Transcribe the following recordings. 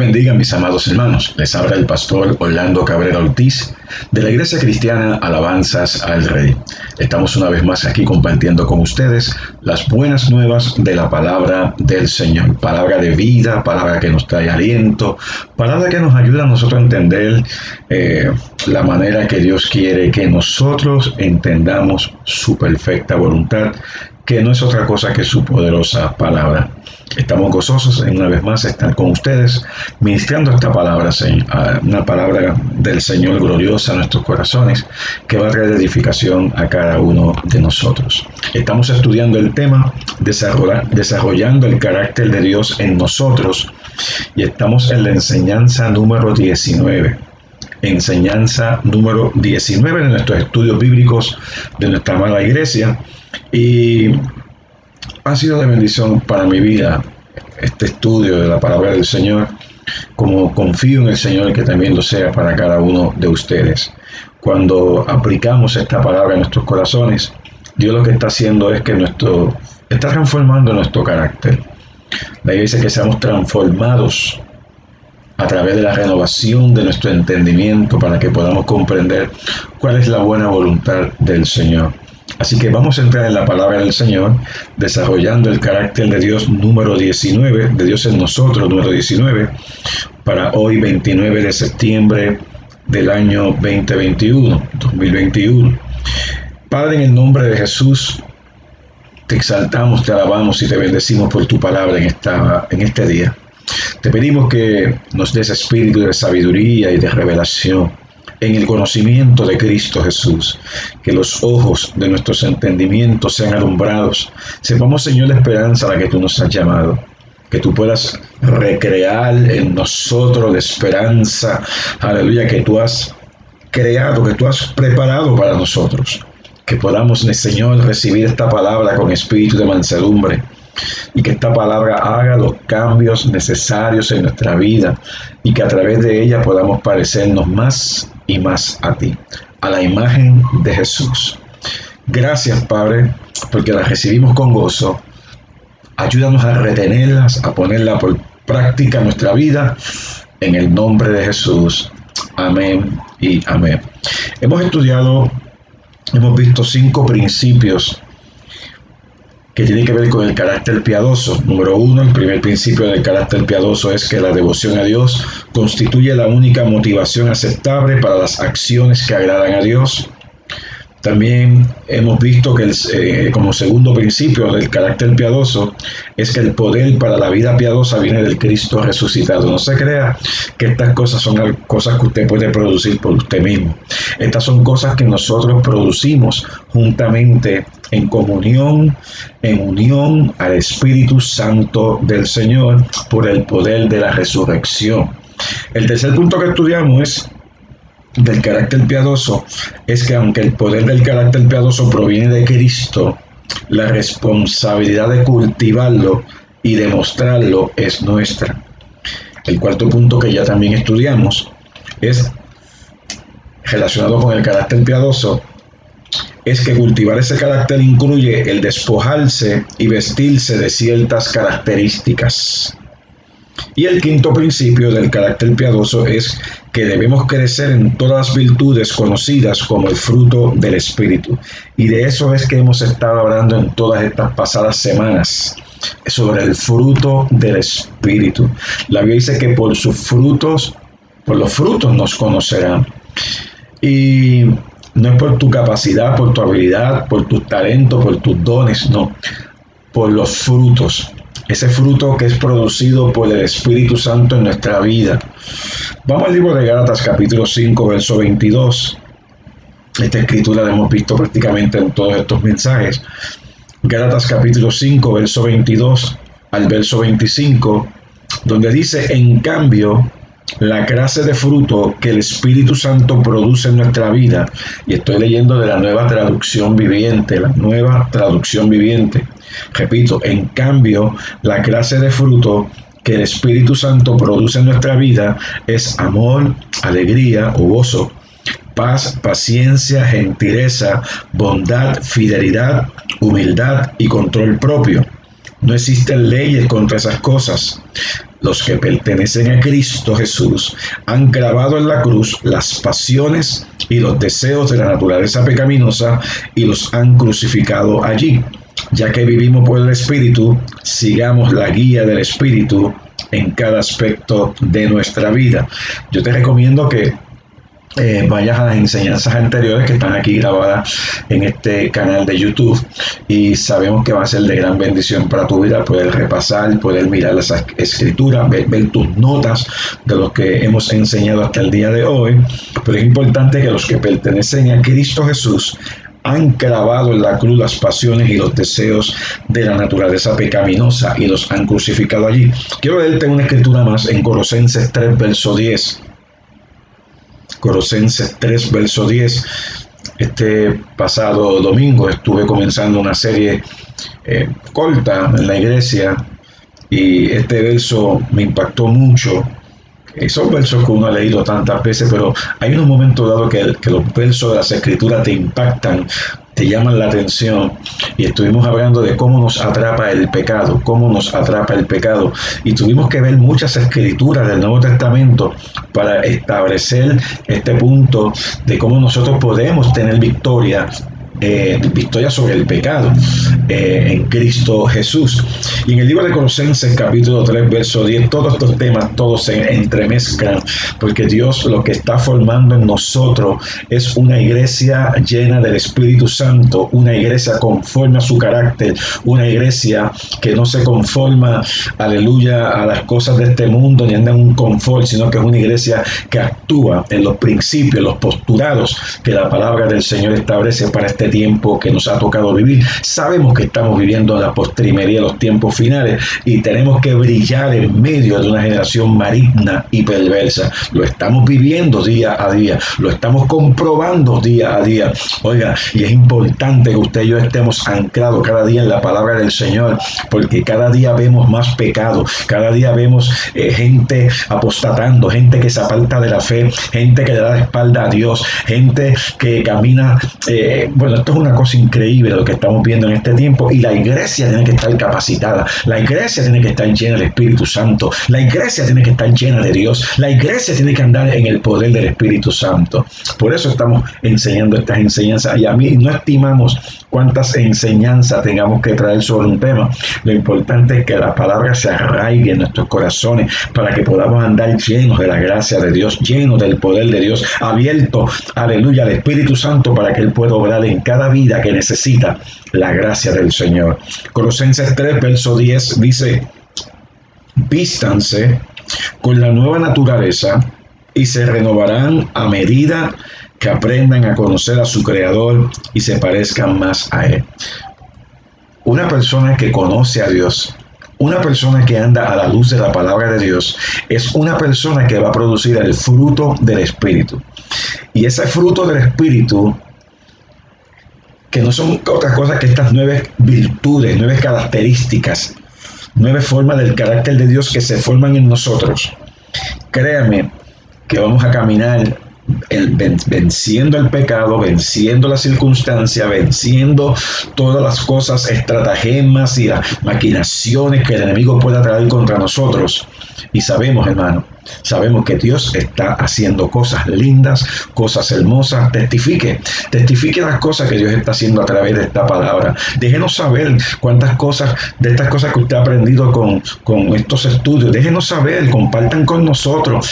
bendiga, mis amados hermanos. Les habla el pastor Orlando Cabrera Ortiz de la Iglesia Cristiana Alabanzas al Rey. Estamos una vez más aquí compartiendo con ustedes las buenas nuevas de la palabra del Señor. Palabra de vida, palabra que nos trae aliento, palabra que nos ayuda a nosotros a entender la manera que Dios quiere que nosotros entendamos su perfecta voluntad, que no es otra cosa que su poderosa palabra. Estamos gozosos en una vez más estar con ustedes ministrando esta palabra, una palabra del Señor gloriosa a nuestros corazones que va a traer edificación a cada uno de nosotros. Estamos estudiando el tema desarrollando el carácter de Dios en nosotros y estamos en la enseñanza número 19. Enseñanza número 19 de nuestros estudios bíblicos de nuestra amada iglesia, y ha sido de bendición para mi vida este estudio de la palabra del Señor, como confío en el Señor que también lo sea para cada uno de ustedes. Cuando aplicamos esta palabra en nuestros corazones, Dios lo que está haciendo es que está transformando nuestro carácter. La Iglesia dice que seamos transformados a través de la renovación de nuestro entendimiento para que podamos comprender cuál es la buena voluntad del Señor. Así que vamos a entrar en la palabra del Señor, desarrollando el carácter de Dios número 19, de Dios en nosotros número 19, para hoy 29 de septiembre del año 2021. Padre, en el nombre de Jesús, te exaltamos, te alabamos y te bendecimos por tu palabra en este día. Te pedimos que nos des espíritu de sabiduría y de revelación en el conocimiento de Cristo Jesús, que los ojos de nuestros entendimientos sean alumbrados, sepamos, Señor, la esperanza a la que tú nos has llamado, que tú puedas recrear en nosotros la esperanza, aleluya, que tú has creado, que tú has preparado para nosotros, que podamos, Señor, recibir esta palabra con espíritu de mansedumbre, y que esta palabra haga los cambios necesarios en nuestra vida y que a través de ella podamos parecernos más y más a ti, a la imagen de Jesús. Gracias, Padre, porque las recibimos con gozo. Ayúdanos a retenerlas, a ponerlas por práctica en nuestra vida, en el nombre de Jesús. Amén y amén. Hemos visto 5 principios que tiene que ver con el carácter piadoso. Número 1, el primer principio del carácter piadoso es que la devoción a Dios constituye la única motivación aceptable para las acciones que agradan a Dios. También hemos visto que como segundo principio del carácter piadoso es que el poder para la vida piadosa viene del Cristo resucitado. No se crea que estas cosas son cosas que usted puede producir por usted mismo. Estas son cosas que nosotros producimos juntamente en comunión, en unión al Espíritu Santo del Señor por el poder de la resurrección. El tercer punto que estudiamos del carácter piadoso es que aunque el poder del carácter piadoso proviene de Cristo, la responsabilidad de cultivarlo y demostrarlo es nuestra. El cuarto punto que ya también estudiamos es relacionado con el carácter piadoso, es que cultivar ese carácter incluye el despojarse y vestirse de ciertas características. Y el quinto principio del carácter piadoso es que debemos crecer en todas las virtudes conocidas como el fruto del Espíritu. Y de eso es que hemos estado hablando en todas estas pasadas semanas, sobre el fruto del Espíritu. La Biblia dice que por los frutos nos conocerán. Y no es por tu capacidad, por tu habilidad, por tus talentos, por tus dones, no, por los frutos. Ese fruto que es producido por el Espíritu Santo en nuestra vida. Vamos al libro de Gálatas capítulo 5, verso 22. Esta escritura la hemos visto prácticamente en todos estos mensajes. Gálatas capítulo 5, verso 22 al verso 25, donde dice: en cambio, la clase de fruto que el Espíritu Santo produce en nuestra vida, y estoy leyendo de la Nueva Traducción Viviente, repito, en cambio, la clase de fruto que el Espíritu Santo produce en nuestra vida es amor, alegría o gozo, paz, paciencia, gentileza, bondad, fidelidad, humildad y control propio. No existen leyes contra esas cosas. los que pertenecen a Cristo Jesús han clavado en la cruz las pasiones y los deseos de la naturaleza pecaminosa y los han crucificado allí. Ya que vivimos por el Espíritu, sigamos la guía del Espíritu en cada aspecto de nuestra vida. Yo te recomiendo que vayas a las enseñanzas anteriores que están aquí grabadas en este canal de YouTube, y sabemos que va a ser de gran bendición para tu vida poder repasar, poder mirar las escrituras, ver tus notas de lo que hemos enseñado hasta el día de hoy. Pero es importante que los que pertenecen a Cristo Jesús han clavado en la cruz las pasiones y los deseos de la naturaleza pecaminosa y los han crucificado allí. Quiero leerte una escritura más en Colosenses 3, verso 10. Colosenses 3, verso 10. Este pasado domingo estuve comenzando una serie corta en la iglesia, y este verso me impactó mucho. Son versos que uno ha leído tantas veces, pero hay unos momentos dados que los versos de las escrituras te impactan, te llaman la atención. Y estuvimos hablando de cómo nos atrapa el pecado, y tuvimos que ver muchas escrituras del Nuevo Testamento para establecer este punto de cómo nosotros podemos tener victoria sobre el pecado en Cristo Jesús. Y en el libro de Colosenses capítulo 3 verso 10, todos estos temas todos se entremezclan, porque Dios lo que está formando en nosotros es una iglesia llena del Espíritu Santo, una iglesia conforme a su carácter, una iglesia que no se conforma, aleluya, a las cosas de este mundo ni anda en un confort, sino que es una iglesia que actúa en los principios, los postulados que la palabra del Señor establece para este tiempo que nos ha tocado vivir. Sabemos que estamos viviendo en la postrimería de los tiempos finales, y tenemos que brillar en medio de una generación maligna y perversa. Lo estamos viviendo día a día, lo estamos comprobando día a día. Oiga, y es importante que usted y yo estemos anclados cada día en la palabra del Señor, porque cada día vemos más pecado, cada día vemos gente apostatando, gente que se aparta de la fe, gente que le da la espalda a Dios, gente que camina, esto es una cosa increíble lo que estamos viendo en este tiempo, y la iglesia tiene que estar capacitada, la iglesia tiene que estar llena del Espíritu Santo, la iglesia tiene que estar llena de Dios, la iglesia tiene que andar en el poder del Espíritu Santo. Por eso estamos enseñando estas enseñanzas, y a mí no estimamos cuántas enseñanzas tengamos que traer sobre un tema. Lo importante es que la palabra se arraigue en nuestros corazones para que podamos andar llenos de la gracia de Dios, llenos del poder de Dios, abiertos, aleluya, al Espíritu Santo, para que Él pueda obrar en cada vida que necesita la gracia del Señor. Colosenses 3, verso 10 dice: vístanse con la nueva naturaleza y se renovarán a medida que aprendan a conocer a su Creador y se parezcan más a Él. Una persona que conoce a Dios, una persona que anda a la luz de la palabra de Dios, es una persona que va a producir el fruto del Espíritu. Y ese fruto del Espíritu, que no son otras cosas que estas 9 virtudes, 9 características, 9 formas del carácter de Dios que se forman en nosotros. Créame que vamos a caminar venciendo el pecado, venciendo las circunstancias, venciendo todas las cosas, estratagemas y las maquinaciones que el enemigo pueda traer contra nosotros. Y sabemos, hermano, sabemos que Dios está haciendo cosas lindas, cosas hermosas. Testifique las cosas que Dios está haciendo a través de esta palabra. Déjenos saber cuántas cosas de estas cosas que usted ha aprendido con estos estudios. Déjenos saber, compartan con nosotros.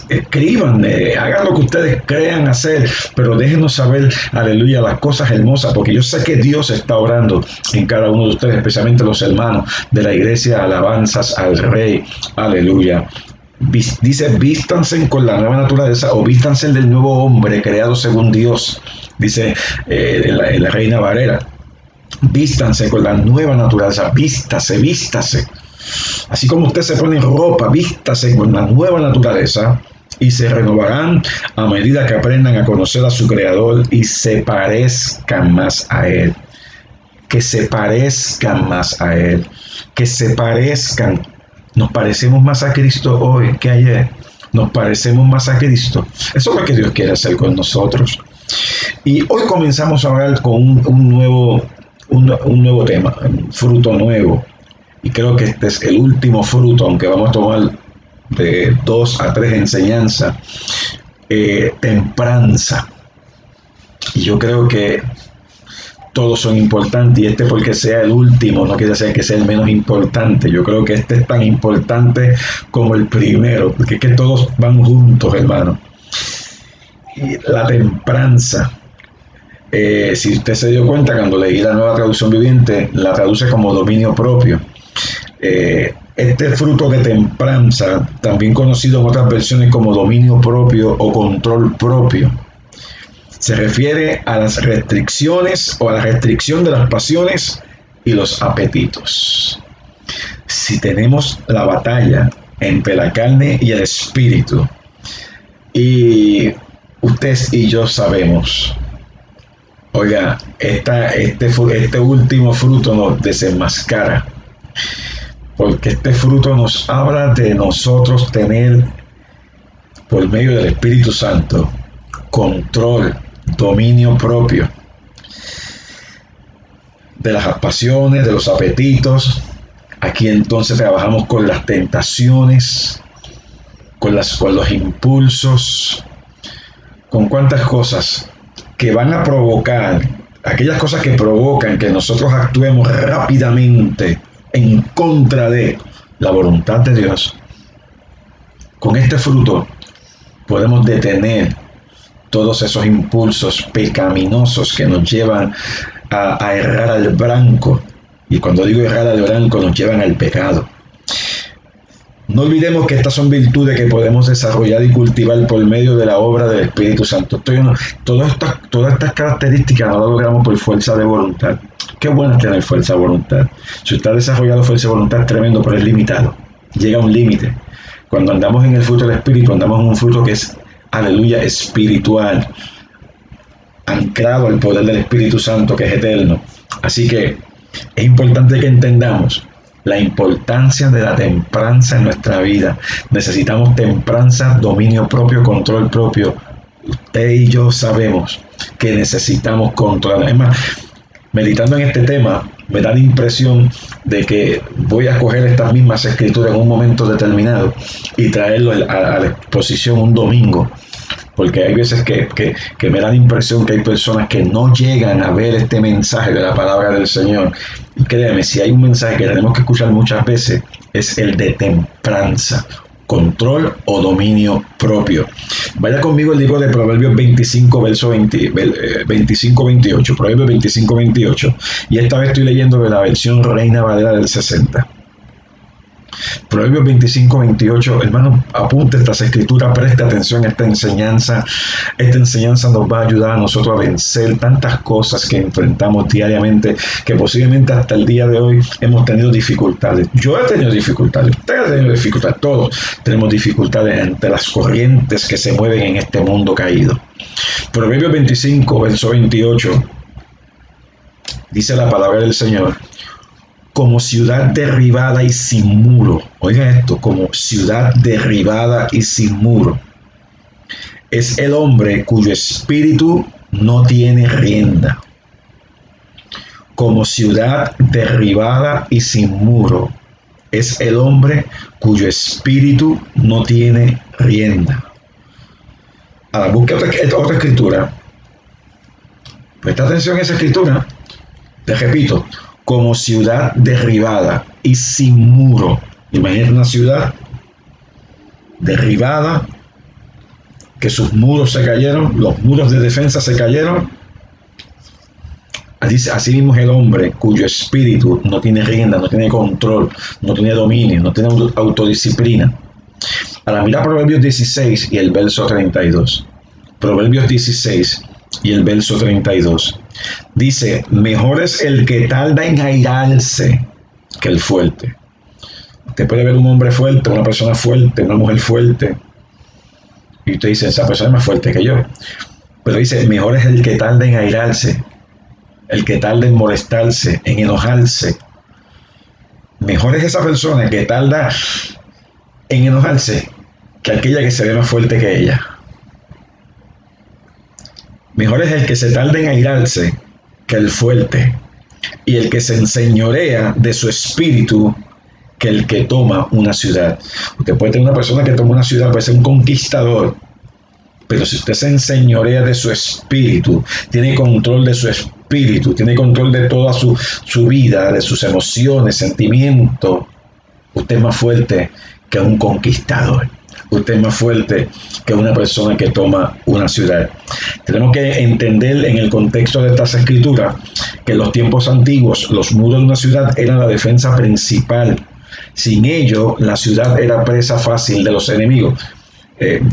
Escriban, hagan lo que ustedes crean hacer, pero déjenos saber, aleluya, las cosas hermosas, porque yo sé que Dios está orando en cada uno de ustedes, especialmente los hermanos de la iglesia. Alabanzas al Rey, aleluya. Dice: vístanse con la nueva naturaleza, o vístanse del nuevo hombre creado según Dios, dice en la Reina Valera. Vístanse con la nueva naturaleza, vístase. Así como usted se pone ropa, vístase con la nueva naturaleza, y se renovarán a medida que aprendan a conocer a su Creador y se parezcan más a Él. Que se parezcan más a Él. Que se parezcan. Nos parecemos más a Cristo hoy que ayer. Nos parecemos más a Cristo. Eso es lo que Dios quiere hacer con nosotros. Y hoy comenzamos a hablar con un nuevo tema, un fruto nuevo. y creo que este es el último fruto, aunque vamos a tomar de 2 a 3 enseñanzas, tempranza. Y yo creo que todos son importantes, y este porque sea el último no quiere decir que sea el menos importante. Yo creo que este es tan importante como el primero, porque es que todos van juntos, hermano. Y la tempranza, si usted se dio cuenta, cuando leí la Nueva Traducción Viviente, la traduce como dominio propio. Este fruto de tempranza, también conocido en otras versiones como dominio propio o control propio, se refiere a las restricciones o a la restricción de las pasiones y los apetitos. Si tenemos la batalla entre la carne y el espíritu, y usted y yo sabemos, oiga, este último fruto nos desenmascara, porque este fruto nos habla de nosotros tener, por medio del Espíritu Santo, control, dominio propio de las pasiones, de los apetitos. Aquí entonces trabajamos con las tentaciones, con los impulsos, con cuantas cosas que van a provocar, aquellas cosas que provocan que nosotros actuemos rápidamente en contra de la voluntad de Dios. Con este fruto podemos detener todos esos impulsos pecaminosos que nos llevan a errar al blanco. Y cuando digo errar al blanco, nos llevan al pecado. No olvidemos que estas son virtudes que podemos desarrollar y cultivar por medio de la obra del Espíritu Santo. Todas estas características no las logramos por fuerza de voluntad. Qué bueno es tener fuerza de voluntad. Si usted ha desarrollado fuerza de voluntad, es tremendo, pero es limitado. Llega a un límite. Cuando andamos en el fruto del Espíritu, andamos en un fruto que es, aleluya, espiritual, anclado al poder del Espíritu Santo, que es eterno. Así que es importante que entendamos la importancia de la tempranza en nuestra vida. Necesitamos tempranza, dominio propio, control propio. Usted y yo sabemos que necesitamos controlar. Es más, meditando en este tema, me da la impresión de que voy a coger estas mismas escrituras en un momento determinado y traerlo a la exposición un domingo. Porque hay veces que me da la impresión que hay personas que no llegan a ver este mensaje de la palabra del Señor. Y créeme, si hay un mensaje que tenemos que escuchar muchas veces, es el de tempranza, control o dominio propio. Vaya conmigo al libro de Proverbios 25, verso 25-28. Proverbios 25-28. Y esta vez estoy leyendo de la versión Reina Valera del 60. Proverbios 25-28, hermano, apunte estas escrituras, preste atención a esta enseñanza. Esta enseñanza nos va a ayudar a nosotros a vencer tantas cosas que enfrentamos diariamente, que posiblemente hasta el día de hoy hemos tenido dificultades. Yo he tenido dificultades, usted ha tenido dificultades, todos tenemos dificultades ante las corrientes que se mueven en este mundo caído. Proverbios 25, verso 28, dice la palabra del Señor: como ciudad derribada y sin muro. Oiga esto, como ciudad derribada y sin muro es el hombre cuyo espíritu no tiene rienda. Como ciudad derribada y sin muro es el hombre cuyo espíritu no tiene rienda. Ahora, busque otra escritura. Presta atención a esa escritura. Te repito, como ciudad derribada y sin muro. Imagínate una ciudad derribada, que sus muros se cayeron, los muros de defensa se cayeron. Así mismo es el hombre cuyo espíritu no tiene rienda, no tiene control, no tiene dominio, no tiene autodisciplina. Ahora mira Proverbios 16 y el verso 32. Proverbios 16 y el verso 32. Dice: mejor es el que tarda en airarse que el fuerte. Usted puede ver un hombre fuerte, una persona fuerte, una mujer fuerte, y usted dice, esa persona es más fuerte que yo. Pero dice, mejor es el que tarda en airarse, el que tarda en molestarse, en enojarse. Mejor es esa persona que tarda en enojarse que aquella que se ve más fuerte que ella. Mejor es el que se tarda en airarse que el fuerte, y el que se enseñorea de su espíritu que el que toma una ciudad. Usted puede tener una persona que toma una ciudad, puede ser un conquistador, pero si usted se enseñorea de su espíritu, tiene control de su espíritu, tiene control de toda su vida, de sus emociones, sentimientos, usted es más fuerte que un conquistador. Usted es más fuerte que una persona que toma una ciudad. Tenemos que entender en el contexto de estas escrituras que en los tiempos antiguos los muros de una ciudad eran la defensa principal. Sin ello, la ciudad era presa fácil de los enemigos.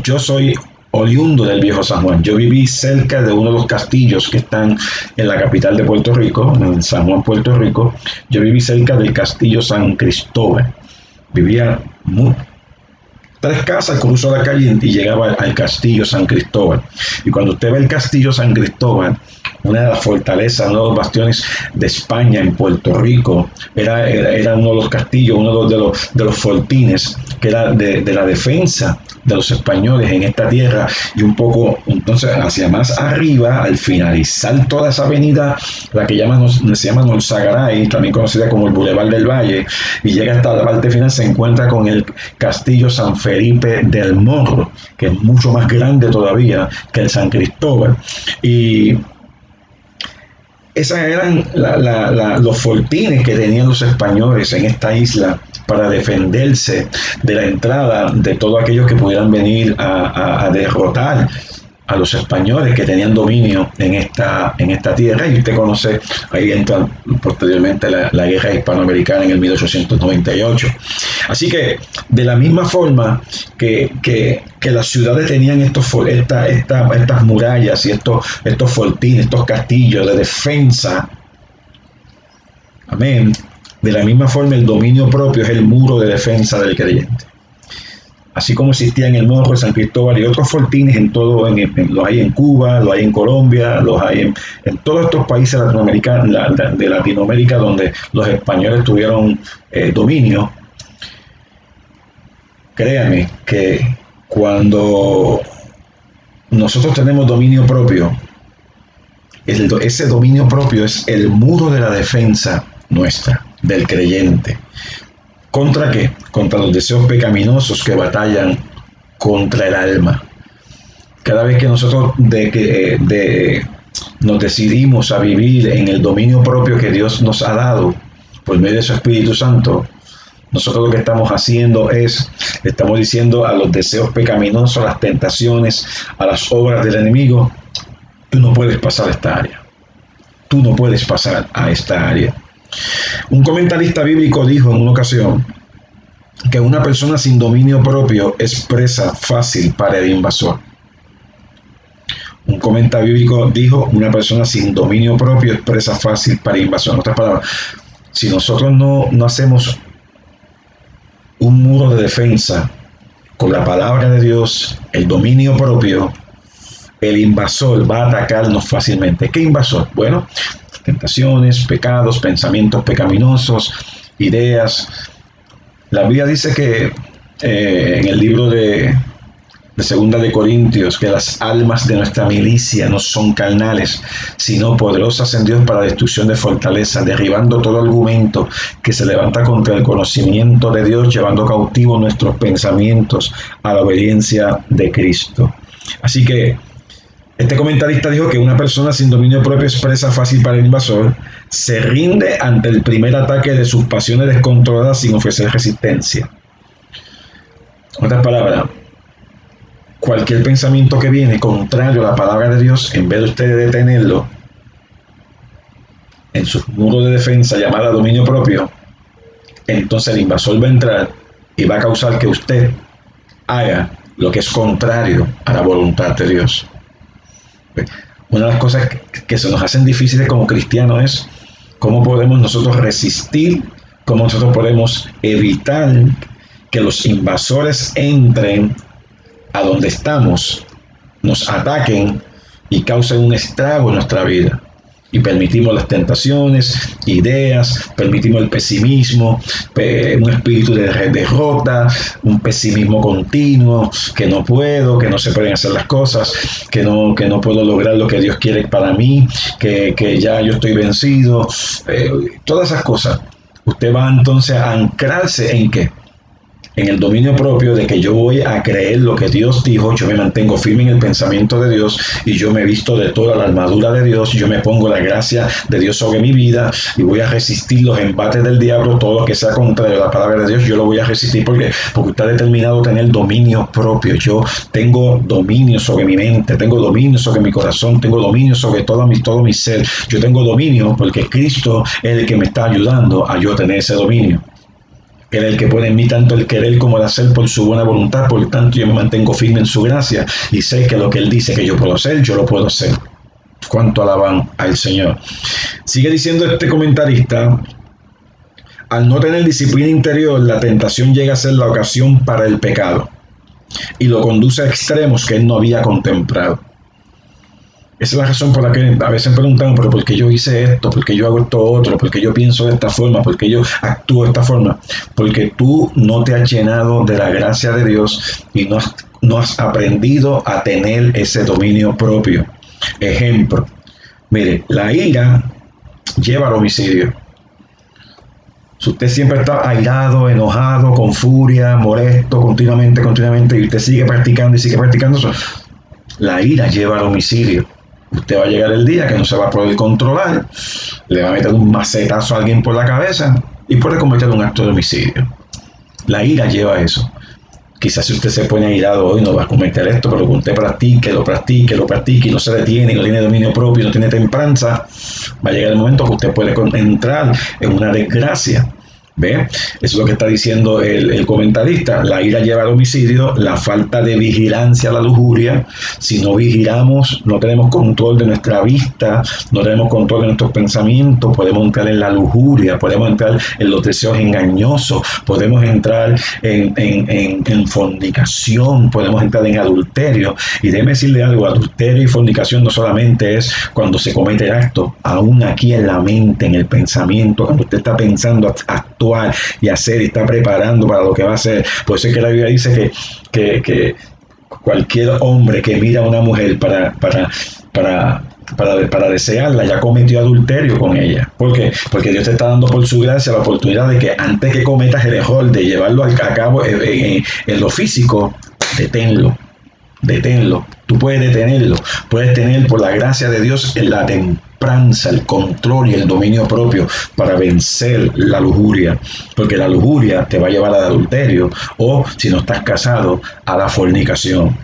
Yo soy oriundo del Viejo San Juan. Yo viví cerca de uno de los castillos que están en la capital de Puerto Rico, en San Juan, Puerto Rico. Yo viví cerca del Castillo San Cristóbal. Vivía 3 casas, cruzó la calle y llegaba al Castillo San Cristóbal. Y cuando usted ve el Castillo San Cristóbal, una de las fortalezas, uno de los bastiones de España en Puerto Rico, era uno de los castillos, uno de los fortines, que era de la defensa de los españoles en esta tierra. Y un poco, entonces, hacia más arriba, al finalizar toda esa avenida, la que se llama Norzagaray, también conocida como el Boulevard del Valle, y llega hasta la parte final, se encuentra con el Castillo San Felipe del Morro, que es mucho más grande todavía que el San Cristóbal. Y esas eran los fortines que tenían los españoles en esta isla para defenderse de la entrada de todos aquellos que pudieran venir a derrotar a los españoles que tenían dominio en esta tierra. Y usted conoce, ahí entra posteriormente la guerra hispanoamericana en el 1898. Así que de la misma forma que las ciudades tenían estas murallas y estos fortines, estos castillos de defensa, amén, de la misma forma el dominio propio es el muro de defensa del creyente. Así como existía en el Morro de San Cristóbal y otros fortines los hay en Cuba, los hay en Colombia, los hay en todos estos países de Latinoamérica donde los españoles tuvieron dominio. Créanme que cuando nosotros tenemos dominio propio, ese dominio propio es el muro de la defensa nuestra, del creyente. ¿Contra qué? Contra los deseos pecaminosos que batallan contra el alma. Cada vez que nosotros nos decidimos a vivir en el dominio propio que Dios nos ha dado por medio de su Espíritu Santo, nosotros lo que estamos haciendo estamos diciendo a los deseos pecaminosos, a las tentaciones, a las obras del enemigo: tú no puedes pasar a esta área. Tú no puedes pasar a esta área. Un comentarista bíblico dijo en una ocasión que una persona sin dominio propio es presa fácil para el invasor. Un comentarista bíblico dijo: una persona sin dominio propio es presa fácil para el invasor. En otras palabras, si nosotros no hacemos un muro de defensa con la palabra de Dios, el dominio propio, el invasor va a atacarnos fácilmente. ¿Qué invasor? Bueno, tentaciones, pecados, pensamientos pecaminosos, ideas. La Biblia dice que en el libro de Segunda de Corintios, que las almas de nuestra milicia no son carnales, sino poderosas en Dios para destrucción de fortalezas, derribando todo argumento que se levanta contra el conocimiento de Dios, llevando cautivos nuestros pensamientos a la obediencia de Cristo. Así que este comentarista dijo que una persona sin dominio propio es presa fácil para el invasor, se rinde ante el primer ataque de sus pasiones descontroladas sin ofrecer resistencia. En otras palabras, cualquier pensamiento que viene contrario a la palabra de Dios, en vez de usted detenerlo en su muro de defensa llamada dominio propio, entonces el invasor va a entrar y va a causar que usted haga lo que es contrario a la voluntad de Dios. Una de las cosas que se nos hacen difíciles como cristianos es cómo podemos nosotros resistir, cómo nosotros podemos evitar que los invasores entren a donde estamos, nos ataquen y causen un estrago en nuestra vida. Y permitimos las tentaciones, ideas, permitimos el pesimismo, un espíritu de derrota, un pesimismo continuo, que no puedo, que no se pueden hacer las cosas, que no puedo lograr lo que Dios quiere para mí, que ya yo estoy vencido. Todas esas cosas usted va entonces a anclarse en ¿qué? En el dominio propio de que yo voy a creer lo que Dios dijo, yo me mantengo firme en el pensamiento de Dios y yo me visto de toda la armadura de Dios, yo me pongo la gracia de Dios sobre mi vida y voy a resistir los embates del diablo, todo lo que sea contrario a la palabra de Dios, yo lo voy a resistir porque usted ha determinado tener dominio propio. Yo tengo dominio sobre mi mente, tengo dominio sobre mi corazón, tengo dominio sobre todo mi ser. Yo tengo dominio porque Cristo es el que me está ayudando a yo tener ese dominio. Él es el que pone en mí tanto el querer como el hacer por su buena voluntad, por tanto yo me mantengo firme en su gracia y sé que lo que Él dice que yo puedo hacer, yo lo puedo hacer. ¿Cuánto alaban al Señor? Sigue diciendo este comentarista, al no tener disciplina interior, la tentación llega a ser la ocasión para el pecado y lo conduce a extremos que Él no había contemplado. Esa es la razón por la que a veces preguntamos, pero ¿por qué yo hice esto? ¿Por qué yo hago esto otro? ¿Por qué yo pienso de esta forma? ¿Por qué yo actúo de esta forma? Porque tú no te has llenado de la gracia de Dios y no has aprendido a tener ese dominio propio. Ejemplo, mire, la ira lleva al homicidio. Si usted siempre está airado, enojado, con furia, molesto, continuamente, y usted sigue practicando eso, la ira lleva al homicidio. Usted va a llegar el día que no se va a poder controlar, le va a meter un macetazo a alguien por la cabeza y puede cometer un acto de homicidio. La ira lleva a eso. Quizás si usted se pone airado hoy no va a cometer esto, pero cuando usted practique y no se detiene, no tiene dominio propio, no tiene templanza, va a llegar el momento que usted puede entrar en una desgracia. ¿Ve? Eso es lo que está diciendo el comentarista. La ira lleva al homicidio, la falta de vigilancia a la lujuria. Si no vigilamos, no tenemos control de nuestra vista, no tenemos control de nuestros pensamientos, podemos entrar en la lujuria, podemos entrar en los deseos engañosos, podemos entrar en fornicación, podemos entrar en adulterio. Y déjeme decirle algo, adulterio y fornicación no solamente es cuando se comete el acto, aún aquí en la mente, en el pensamiento, cuando usted está pensando actuar y hacer y está preparando para lo que va a hacer. Por eso es que la Biblia dice que cualquier hombre que mira a una mujer para desearla ya cometió adulterio con ella. ¿Por qué? Porque Dios te está dando por su gracia la oportunidad de que antes que cometas el error de llevarlo a cabo en lo físico, deténlo. Tú puedes detenerlo, puedes tener por la gracia de Dios la templanza, el control y el dominio propio para vencer la lujuria, porque la lujuria te va a llevar al adulterio o, si no estás casado, a la fornicación.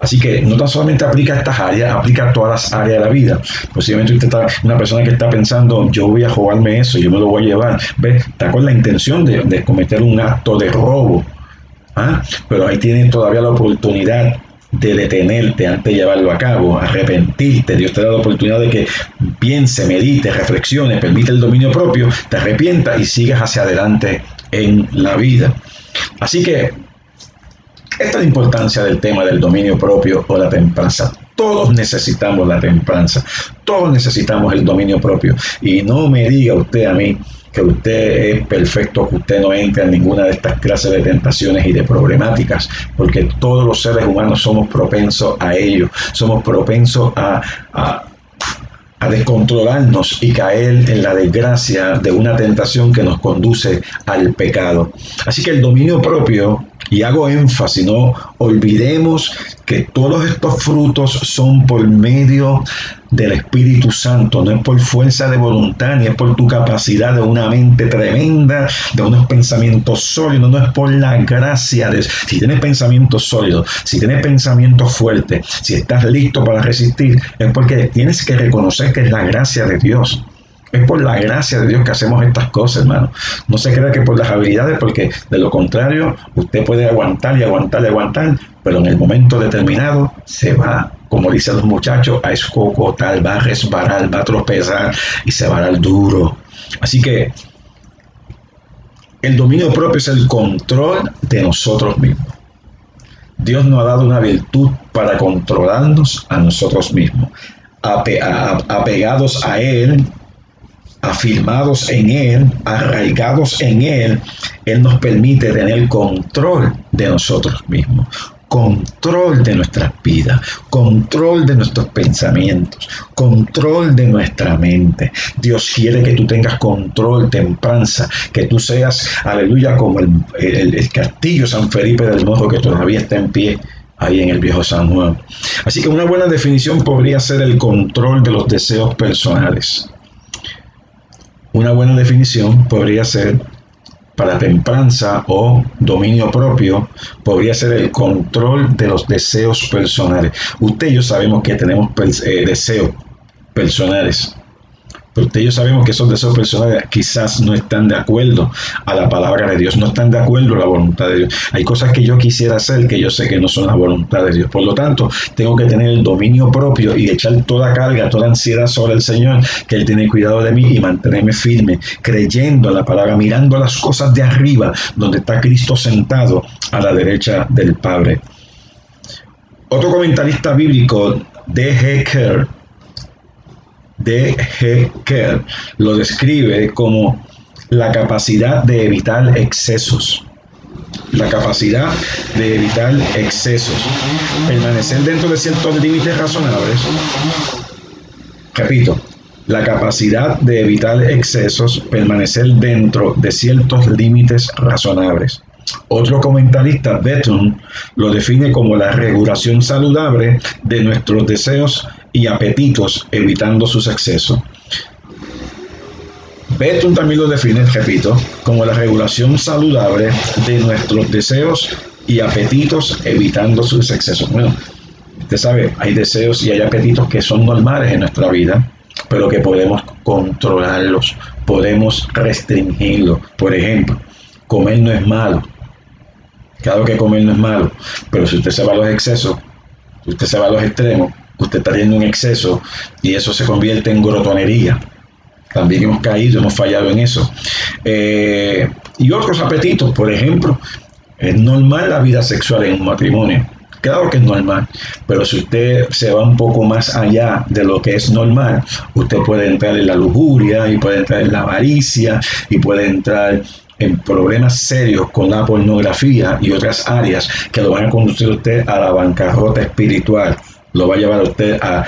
Así que no tan solamente aplica a estas áreas, aplica a todas las áreas de la vida. Posiblemente usted está una persona que está pensando, yo voy a robarme eso, yo me lo voy a llevar. ¿Ves? Está con la intención de cometer un acto de robo. ¿Ah? Pero ahí tienes todavía la oportunidad de detenerte antes de llevarlo a cabo, arrepentirte. Dios te da la oportunidad de que piense, medite, reflexione, permite el dominio propio, te arrepientas y sigas hacia adelante en la vida. Así que esta es la importancia del tema del dominio propio o la templanza. Todos necesitamos la templanza, todos necesitamos el dominio propio. Y no me diga usted a mí que usted es perfecto, que usted no entra en ninguna de estas clases de tentaciones y de problemáticas, porque todos los seres humanos somos propensos a ello, somos propensos a descontrolarnos y caer en la desgracia de una tentación que nos conduce al pecado. Así que el dominio propio, y hago énfasis, no olvidemos que todos estos frutos son por medio del Espíritu Santo, no es por fuerza de voluntad, ni es por tu capacidad de una mente tremenda, de unos pensamientos sólidos, no es por la gracia de... Si tienes pensamientos sólidos, si tienes pensamientos fuertes, si estás listo para resistir, es porque tienes que reconocer que es la gracia de Dios. Es por la gracia de Dios que hacemos estas cosas, hermano. No se crea que por las habilidades, porque de lo contrario, usted puede aguantar, pero en el momento determinado se va, como dicen los muchachos, a escocotar, va a resbalar, va a tropezar y se va a dar duro. Así que el dominio propio es el control de nosotros mismos. Dios nos ha dado una virtud para controlarnos a nosotros mismos, apegados a Él, afirmados en Él, arraigados en Él. Él nos permite tener control de nosotros mismos. control de nuestras vidas, control de nuestros pensamientos, control de nuestra mente. Dios quiere que tú tengas control, templanza, que tú seas, aleluya, como el castillo San Felipe del Morro, que todavía está en pie ahí en el viejo San Juan. Así que una buena definición podría ser el control de los deseos personales. Una buena definición podría ser, para templanza o dominio propio, podría ser el control de los deseos personales. Usted y yo sabemos que tenemos deseos personales. Pero usted y yo sabemos que esos deseos personales quizás no están de acuerdo a la palabra de Dios, no están de acuerdo a la voluntad de Dios. Hay cosas que yo quisiera hacer que yo sé que no son la voluntad de Dios. Por lo tanto, tengo que tener el dominio propio y echar toda carga, toda ansiedad sobre el Señor, que Él tiene cuidado de mí, y mantenerme firme, creyendo en la palabra, mirando las cosas de arriba, donde está Cristo sentado a la derecha del Padre. Otro comentarista bíblico, D.G. Kerr lo describe como la capacidad de evitar excesos. La capacidad de evitar excesos. Permanecer dentro de ciertos límites razonables. Repito, la capacidad de evitar excesos, permanecer dentro de ciertos límites razonables. Otro comentarista, Bethune, lo define como la regulación saludable de nuestros deseos y apetitos, evitando sus excesos. Bethune también lo define, repito, como la regulación saludable de nuestros deseos y apetitos, evitando sus excesos. Bueno, usted sabe, hay deseos y hay apetitos que son normales en nuestra vida, pero que podemos controlarlos, podemos restringirlos. Por ejemplo, comer no es malo. Claro que comer no es malo, pero si usted se va a los excesos, si usted se va a los extremos, usted está teniendo un exceso y eso se convierte en glotonería. También hemos caído, hemos fallado en eso. Y otros apetitos, por ejemplo, es normal la vida sexual en un matrimonio. Claro que es normal, pero si usted se va un poco más allá de lo que es normal, usted puede entrar en la lujuria y puede entrar en la avaricia y puede entrar en problemas serios con la pornografía y otras áreas que lo van a conducir a usted a la bancarrota espiritual. Lo va a llevar a usted a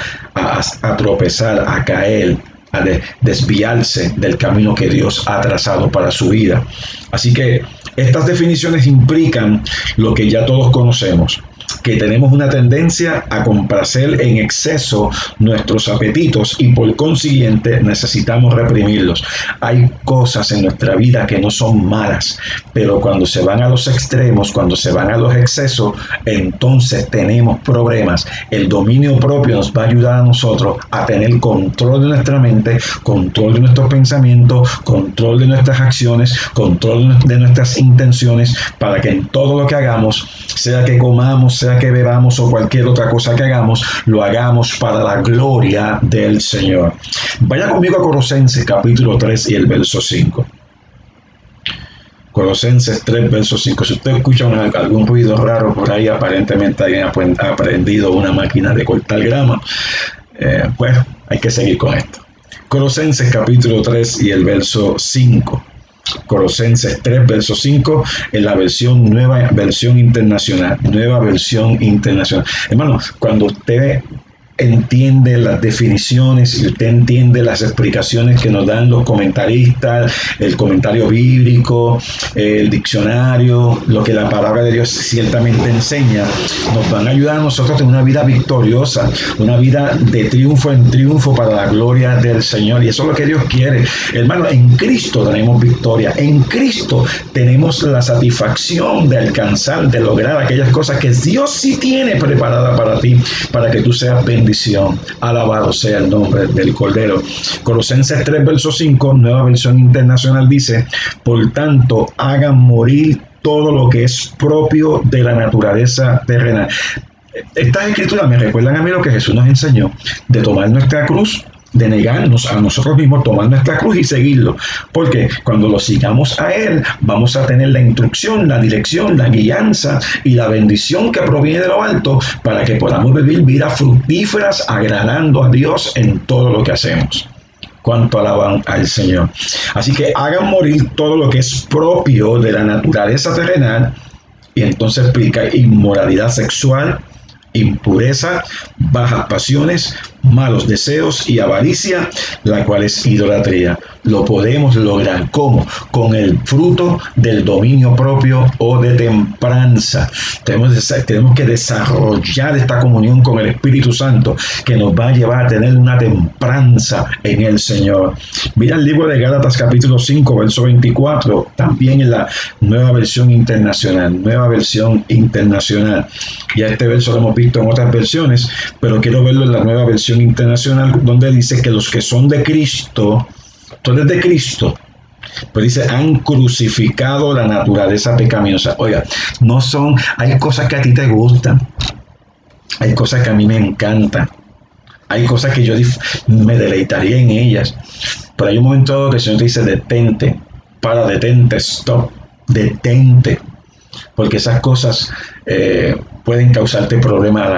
tropezar, a caer, a desviarse del camino que Dios ha trazado para su vida. Así que estas definiciones implican lo que ya todos conocemos, que tenemos una tendencia a complacer en exceso nuestros apetitos y por consiguiente necesitamos reprimirlos. Hay cosas en nuestra vida que no son malas, pero cuando se van a los extremos, cuando se van a los excesos, entonces tenemos problemas. El dominio propio nos va a ayudar a nosotros a tener control de nuestra mente, control de nuestros pensamientos, control de nuestras acciones, control de nuestras intenciones, para que en todo lo que hagamos, sea que comamos, sea que bebamos o cualquier otra cosa que hagamos, lo hagamos para la gloria del Señor. Vaya conmigo a Colosenses capítulo 3 y el verso 5. Colosenses 3, verso 5. Si usted escucha algún ruido raro por ahí, aparentemente alguien ha aprendido una máquina de cortar grama. Pues hay que seguir con esto. Colosenses capítulo 3 y el verso 5. Colosenses 3, verso 5, en la nueva versión internacional. Hermano, cuando usted entiende las definiciones y usted entiende las explicaciones que nos dan los comentaristas, el comentario bíblico, el diccionario, lo que la palabra de Dios ciertamente enseña, nos van a ayudar a nosotros a tener una vida victoriosa, una vida de triunfo en triunfo para la gloria del Señor. Y eso es lo que Dios quiere. Hermano, en Cristo tenemos victoria. En Cristo tenemos la satisfacción de alcanzar, de lograr aquellas cosas que Dios sí tiene preparadas para ti, para que tú seas bendecido. Alabado sea el nombre del Cordero. Colosenses 3, verso 5, nueva versión internacional, dice: por tanto, hagan morir todo lo que es propio de la naturaleza terrenal. Estas escrituras me recuerdan a mí lo que Jesús nos enseñó, de tomar nuestra cruz, de negarnos a nosotros mismos, tomar nuestra cruz y seguirlo. Porque cuando lo sigamos a Él, vamos a tener la instrucción, la dirección, la guianza y la bendición que proviene de lo alto, para que podamos vivir vidas fructíferas, agradando a Dios en todo lo que hacemos. Cuánto alaban al Señor. Así que hagan morir todo lo que es propio de la naturaleza terrenal. Y entonces explica inmoralidad sexual, impureza, bajas pasiones, malos deseos y avaricia, la cual es idolatría. Lo podemos lograr. ¿Cómo? Con el fruto del dominio propio o de templanza. Tenemos que desarrollar esta comunión con el Espíritu Santo que nos va a llevar a tener una templanza en el Señor. Mira el libro de Gálatas capítulo 5, verso 24, también en la nueva versión internacional. Ya este verso lo hemos visto en otras versiones, pero quiero verlo en la nueva versión internacional, donde dice que los que son de Cristo, tú eres de Cristo, pues dice, han crucificado la naturaleza pecaminosa. Oiga, hay cosas que a ti te gustan, hay cosas que a mí me encantan, hay cosas que yo me deleitaría en ellas, pero hay un momento dado que el Señor te dice, detente, stop, detente, porque esas cosas pueden causarte problemas a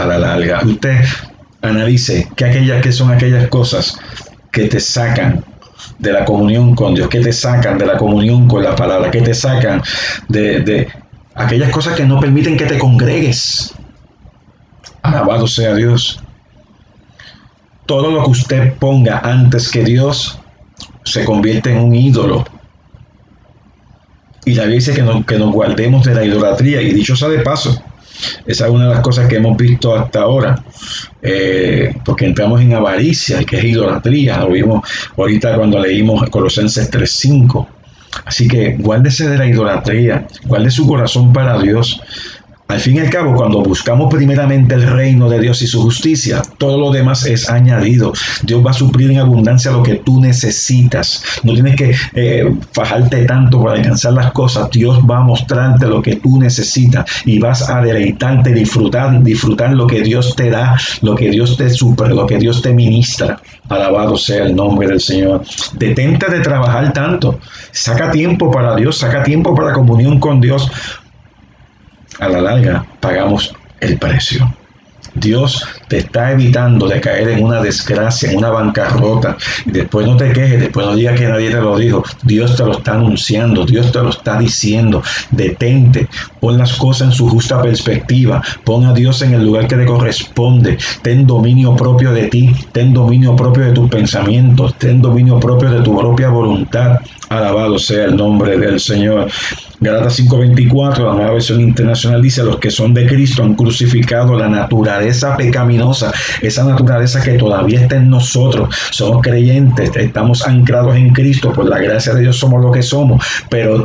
la larga. Usted analice que son aquellas cosas que te sacan de la comunión con Dios, que te sacan de la comunión con la palabra, que te sacan de aquellas cosas que no permiten que te congregues. Alabado sea Dios. Todo lo que usted ponga antes que Dios se convierte en un ídolo. Y la Biblia dice que nos guardemos de la idolatría. Y dicho sea de paso, esa es una de las cosas que hemos visto hasta ahora, porque entramos en avaricia, que es idolatría. Lo vimos ahorita cuando leímos Colosenses 3:5. Así que guárdese de la idolatría, guarde su corazón para Dios. Al fin y al cabo, cuando buscamos primeramente el reino de Dios y su justicia, todo lo demás es añadido. Dios va a suplir en abundancia lo que tú necesitas. No tienes que fajarte tanto para alcanzar las cosas. Dios va a mostrarte lo que tú necesitas y vas a deleitarte, disfrutar lo que Dios te da, lo que Dios te supre, lo que Dios te ministra. Alabado sea el nombre del Señor. Detente de trabajar tanto. Saca tiempo para Dios, saca tiempo para comunión con Dios. A la larga pagamos el precio. Dios te está evitando de caer en una desgracia, en una bancarrota. Y después no te quejes, después no digas que nadie te lo dijo. Dios te lo está anunciando, Dios te lo está diciendo. Detente, pon las cosas en su justa perspectiva. Pon a Dios en el lugar que le corresponde. Ten dominio propio de ti, ten dominio propio de tus pensamientos, ten dominio propio de tu propia voluntad. Alabado sea el nombre del Señor. Gálatas 5:24, la nueva versión internacional dice, los que son de Cristo han crucificado la naturaleza pecaminosa, esa naturaleza que todavía está en nosotros. Somos creyentes, estamos anclados en Cristo, por la gracia de Dios somos lo que somos, pero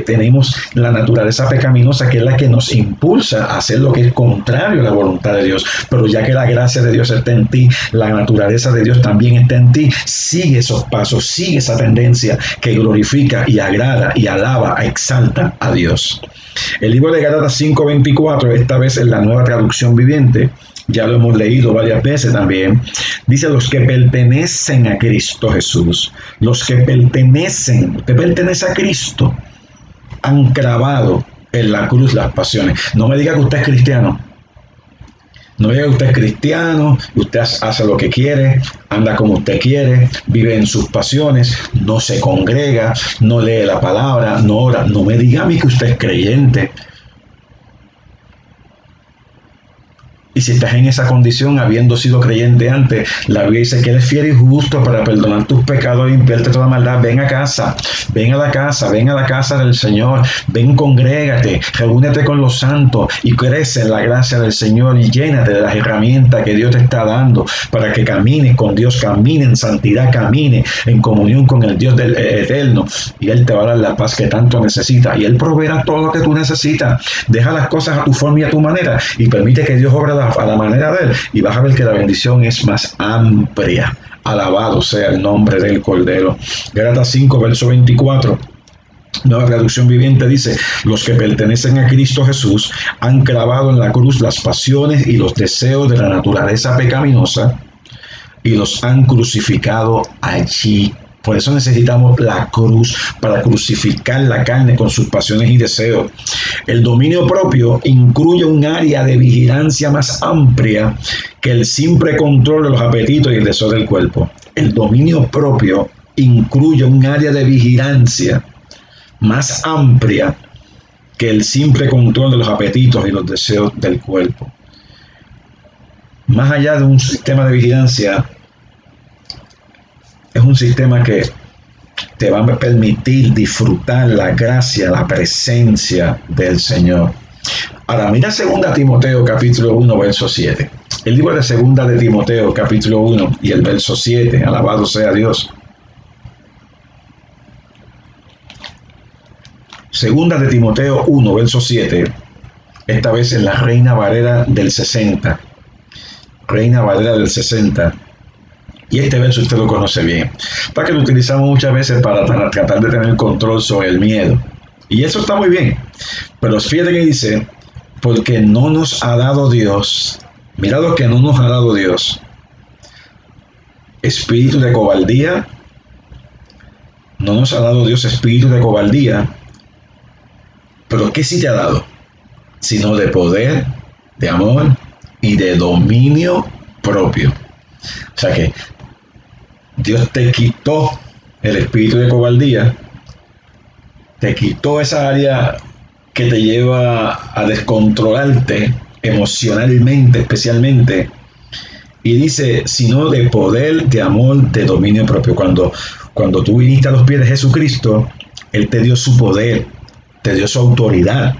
tenemos la naturaleza pecaminosa que es la que nos impulsa a hacer lo que es contrario a la voluntad de Dios. Pero ya que la gracia de Dios está en ti, la naturaleza de Dios también está en ti, sigue esos pasos, sigue esa tendencia que glorifica y agrada y alaba, exalta a Dios. El libro de Gálatas 5:24, esta vez en la nueva traducción viviente, ya lo hemos leído varias veces también, dice los que pertenecen a Cristo Jesús, los que pertenecen, usted pertenece a Cristo, han clavado en la cruz las pasiones. No me diga que usted es cristiano. No diga que usted es cristiano, usted hace lo que quiere, anda como usted quiere, vive en sus pasiones, no se congrega, no lee la palabra, no ora. No me diga a mí que usted es creyente. Y si estás en esa condición, habiendo sido creyente antes, la Biblia dice que Él es fiel y justo para perdonar tus pecados y limpiarte toda maldad. Ven a casa, ven a la casa del Señor, ven, congrégate, reúnete con los santos y crece en la gracia del Señor y llénate de las herramientas que Dios te está dando para que camines con Dios, camine en santidad, camine en comunión con el Dios del eterno, y Él te va a dar la paz que tanto necesitas y Él proveerá todo lo que tú necesitas. Deja las cosas a tu forma y a tu manera y permite que Dios obra a la manera de Él y vas a ver que la bendición es más amplia. Alabado sea el nombre del Cordero. Gálatas 5, verso 24. Nueva traducción viviente dice, los que pertenecen a Cristo Jesús han clavado en la cruz las pasiones y los deseos de la naturaleza pecaminosa y los han crucificado allí. Por eso necesitamos la cruz para crucificar la carne con sus pasiones y deseos. El dominio propio incluye un área de vigilancia más amplia que el simple control de los apetitos y el deseo del cuerpo. El dominio propio incluye un área de vigilancia más amplia que el simple control de los apetitos y los deseos del cuerpo. Más allá de un sistema de vigilancia, es un sistema que te va a permitir disfrutar la gracia, la presencia del Señor. Ahora, mira 2 Timoteo capítulo 1, verso 7. El libro de 2 de Timoteo capítulo 1 y el verso 7. Alabado sea Dios. 2 de Timoteo 1, verso 7. Esta vez en la Reina Valera del 60. Reina Valera del 60. Y este verso usted lo conoce bien. Para que lo utilizamos muchas veces para tratar de tener control sobre el miedo. Y eso está muy bien. Pero fíjate que dice, porque no nos ha dado Dios, mira lo que no nos ha dado Dios, espíritu de cobardía, no nos ha dado Dios espíritu de cobardía, pero ¿qué sí te ha dado? Sino de poder, de amor y de dominio propio. O sea que Dios te quitó el espíritu de cobardía, te quitó esa área que te lleva a descontrolarte emocionalmente, especialmente, y dice, sino de poder, de amor, de dominio propio. Cuando tú viniste a los pies de Jesucristo, Él te dio su poder, te dio su autoridad.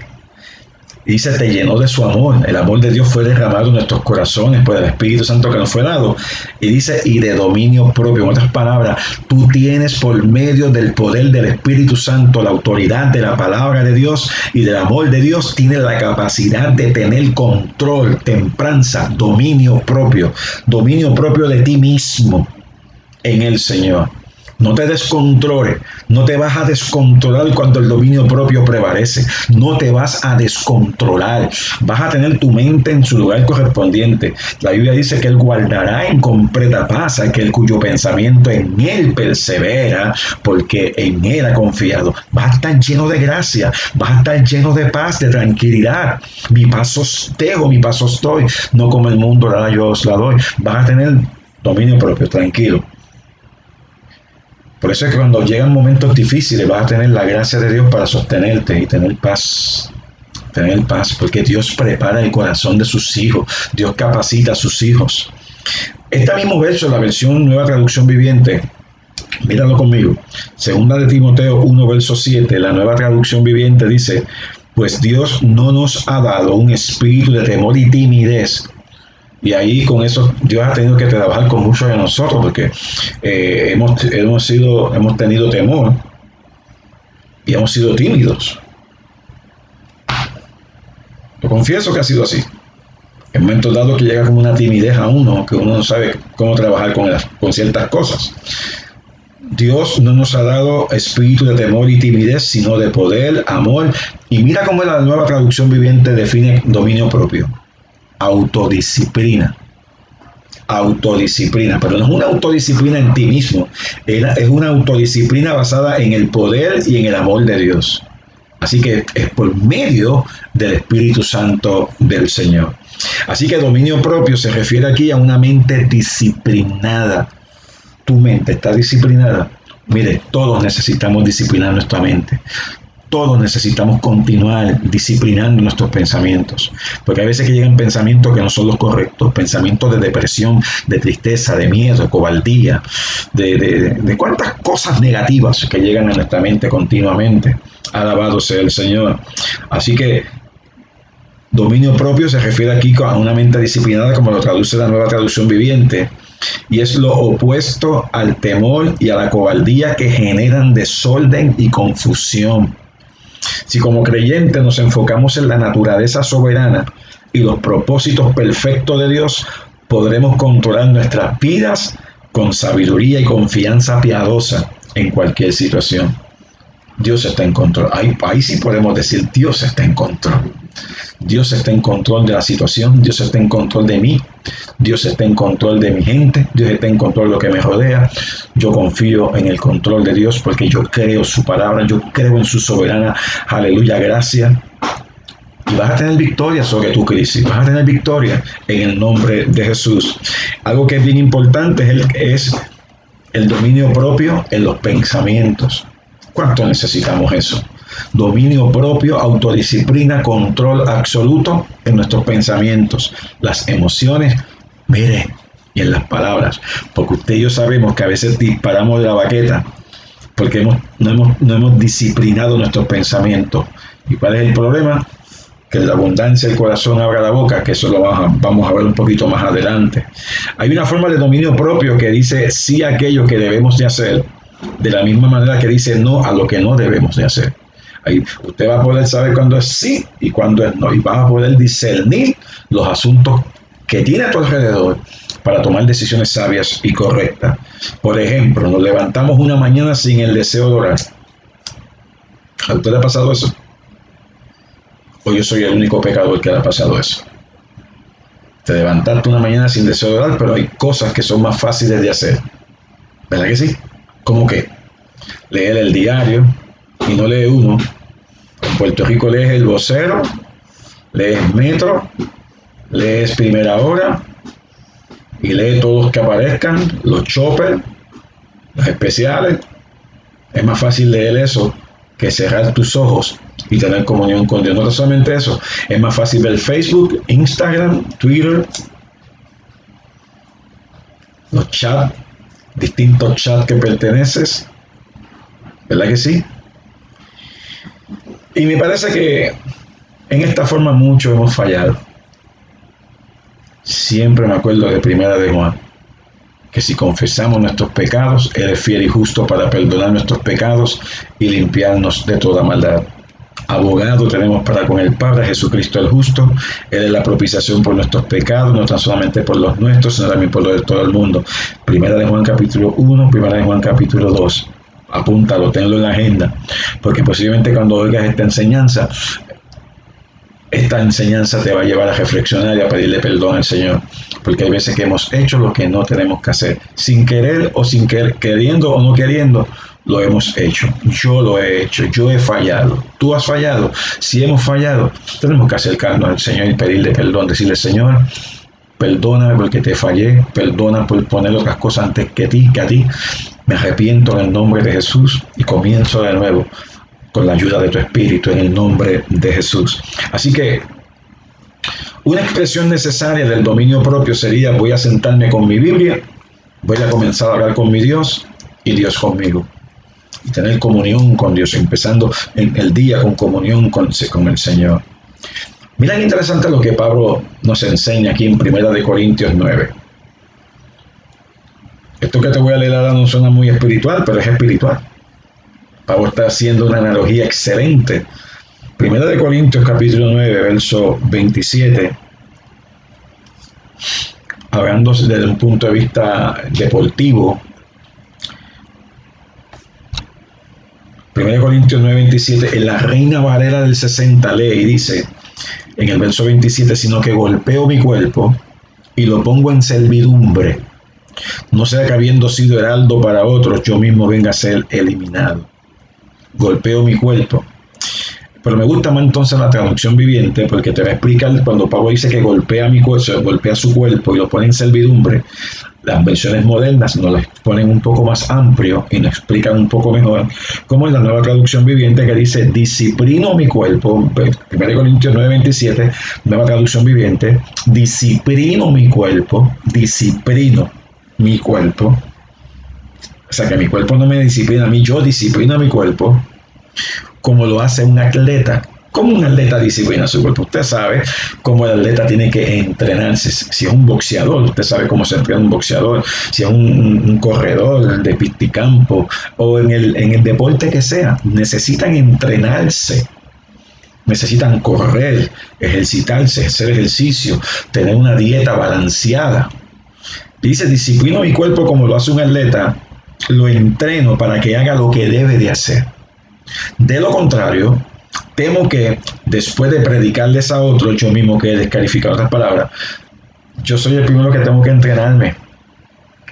Y dice, te llenó de su amor. El amor de Dios fue derramado en nuestros corazones por el Espíritu Santo que nos fue dado. Y dice, y de dominio propio. En otras palabras, tú tienes por medio del poder del Espíritu Santo, la autoridad de la palabra de Dios y del amor de Dios, tienes la capacidad de tener control, templanza, dominio propio de ti mismo en el Señor. No te descontroles, no te vas a descontrolar cuando el dominio propio prevalece, no te vas a descontrolar, vas a tener tu mente en su lugar correspondiente. La Biblia dice que Él guardará en completa paz a aquel cuyo pensamiento en Él persevera, porque en Él ha confiado. Vas a estar lleno de gracia, vas a estar lleno de paz, de tranquilidad. Mi paz os dejo, mi paz os doy, no como el mundo la da, yo os la doy. Vas a tener dominio propio, tranquilo. Por eso es que cuando llegan momentos difíciles vas a tener la gracia de Dios para sostenerte y tener paz, porque Dios prepara el corazón de sus hijos, Dios capacita a sus hijos. Este mismo verso, la versión Nueva Traducción Viviente, míralo conmigo, 2 de Timoteo 1, verso 7, la Nueva Traducción Viviente dice, pues Dios no nos ha dado un espíritu de temor y timidez. Y ahí con eso Dios ha tenido que trabajar con muchos de nosotros porque hemos tenido temor y hemos sido tímidos. Lo confieso que ha sido así. En momentos dados que llega como una timidez a uno, que uno no sabe cómo trabajar con ciertas cosas. Dios no nos ha dado espíritu de temor y timidez, sino de poder, amor. Y mira cómo la Nueva Traducción Viviente define dominio propio. Autodisciplina, pero no es una autodisciplina en ti mismo, es una autodisciplina basada en el poder y en el amor de Dios. Así que es por medio del Espíritu Santo del Señor. Así que dominio propio se refiere aquí a una mente disciplinada. Tu mente está disciplinada. Mire, todos necesitamos disciplinar nuestra mente. Todos necesitamos continuar disciplinando nuestros pensamientos, porque hay veces que llegan pensamientos que no son los correctos, pensamientos de depresión, de tristeza, de miedo, de cobardía, de cuántas cosas negativas que llegan a nuestra mente continuamente. Alabado sea el Señor. Así que dominio propio se refiere aquí a una mente disciplinada, como lo traduce la Nueva Traducción Viviente, y es lo opuesto al temor y a la cobardía que generan desorden y confusión. Si como creyentes nos enfocamos en la naturaleza soberana y los propósitos perfectos de Dios, podremos controlar nuestras vidas con sabiduría y confianza piadosa en cualquier situación. Dios está en control. Ahí sí podemos decir, Dios está en control. Dios está en control de la situación, Dios está en control de mí, Dios está en control de mi gente, Dios está en control de lo que me rodea. Yo confío en el control de Dios porque yo creo su palabra, yo creo en su soberana, aleluya, gracia. Y vas a tener victoria sobre tu crisis, vas a tener victoria en el nombre de Jesús. Algo que es bien importante es el dominio propio en los pensamientos. ¿Cuánto necesitamos eso? Dominio propio, autodisciplina, control absoluto en nuestros pensamientos, las emociones, mire, y en las palabras. Porque usted y yo sabemos que a veces disparamos de la baqueta porque no hemos disciplinado nuestros pensamientos. ¿Y cuál es el problema? Que en la abundancia el corazón abra la boca, que eso lo vamos a ver un poquito más adelante. Hay una forma de dominio propio que dice sí a aquello que debemos de hacer, de la misma manera que dice no a lo que no debemos de hacer. Ahí usted va a poder saber cuándo es sí y cuándo es no, y va a poder discernir los asuntos que tiene a tu alrededor para tomar decisiones sabias y correctas. Por ejemplo, nos levantamos una mañana sin el deseo de orar. ¿A usted le ha pasado eso? ¿O yo soy el único pecador que le ha pasado eso? Te levantaste una mañana sin deseo de orar, pero hay cosas que son más fáciles de hacer. ¿Verdad que sí? ¿Cómo qué? Leer el diario, y no lee uno. En Puerto Rico lees El Vocero, lees Metro, lees Primera Hora, y lee todos los que aparezcan, los choppers, los especiales. Es más fácil leer eso que cerrar tus ojos y tener comunión con Dios. No solamente eso, es más fácil ver Facebook, Instagram, Twitter, los chats, distintos chats que perteneces. ¿Verdad que sí? Y me parece que en esta forma muchos hemos fallado. Siempre me acuerdo de Primera de Juan, que si confesamos nuestros pecados, Él es fiel y justo para perdonar nuestros pecados y limpiarnos de toda maldad. Abogado tenemos para con el Padre, Jesucristo el justo. Él es la propiciación por nuestros pecados, no tan solamente por los nuestros, sino también por los de todo el mundo. Primera de Juan capítulo 1, Primera de Juan capítulo 2. Apúntalo, tenlo en la agenda, porque posiblemente cuando oigas esta enseñanza te va a llevar a reflexionar y a pedirle perdón al Señor, porque hay veces que hemos hecho lo que no tenemos que hacer, sin querer o sin querer, queriendo o no queriendo, lo hemos hecho. Yo lo he hecho, yo he fallado, tú has fallado. Si hemos fallado, tenemos que acercarnos al Señor y pedirle perdón, decirle: Señor, perdóname porque te fallé, perdona por poner otras cosas antes que a ti. Me arrepiento en el nombre de Jesús y comienzo de nuevo con la ayuda de tu Espíritu en el nombre de Jesús. Así que una expresión necesaria del dominio propio sería: voy a sentarme con mi Biblia, voy a comenzar a hablar con mi Dios y Dios conmigo. Y tener comunión con Dios, empezando en el día con comunión con el Señor. Miren interesante lo que Pablo nos enseña aquí en 1 Corintios 9. Esto que te voy a leer ahora no suena muy espiritual, pero es espiritual. Pablo está haciendo una analogía excelente. 1 Corintios capítulo 9, verso 27, hablando desde un punto de vista deportivo. 1 Corintios 9, 27, en la Reina Valera del 60 lee y dice, en el verso 27, sino que golpeo mi cuerpo y lo pongo en servidumbre, no sea que habiendo sido heraldo para otros, yo mismo venga a ser eliminado. Golpeo mi cuerpo. Pero me gusta más entonces la traducción viviente, porque te va a explicar cuando Pablo dice que golpea mi cuerpo, golpea su cuerpo y lo pone en servidumbre. Las versiones modernas nos las ponen un poco más amplio y nos explican un poco mejor, como en la nueva traducción viviente que dice: disciplino mi cuerpo. 1 Corintios 9:27, nueva traducción viviente: disciplino mi cuerpo, disciplino mi cuerpo. O sea, que mi cuerpo no me disciplina a mí, yo disciplino a mi cuerpo, como lo hace un atleta. ¿Cómo un atleta disciplina su cuerpo? Usted sabe cómo el atleta tiene que entrenarse. Si es un boxeador, usted sabe cómo se entrena un boxeador. Si es un corredor de pisticampo o en el deporte que sea, necesitan entrenarse. Necesitan correr, ejercitarse, hacer ejercicio, tener una dieta balanceada. Dice: disciplino mi cuerpo como lo hace un atleta, lo entreno para que haga lo que debe de hacer. De lo contrario, temo que después de predicarles a otros, yo mismo quede descalificado. En otras palabras, yo soy el primero que tengo que entrenarme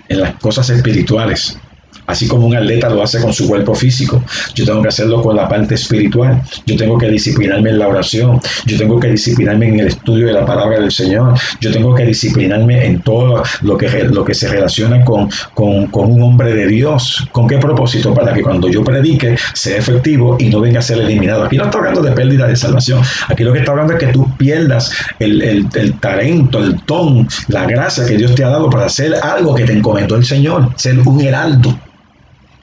en las cosas espirituales. Así como un atleta lo hace con su cuerpo físico, yo tengo que hacerlo con la parte espiritual. Yo tengo que disciplinarme en la oración. Yo tengo que disciplinarme en el estudio de la palabra del Señor. Yo tengo que disciplinarme en todo lo que se relaciona con un hombre de Dios. ¿Con qué propósito? Para que cuando yo predique sea efectivo y no venga a ser eliminado. Aquí no está hablando de pérdida de salvación. Aquí lo que está hablando es que tú pierdas el talento, el don, la gracia que Dios te ha dado para hacer algo que te encomendó el Señor. Ser un heraldo.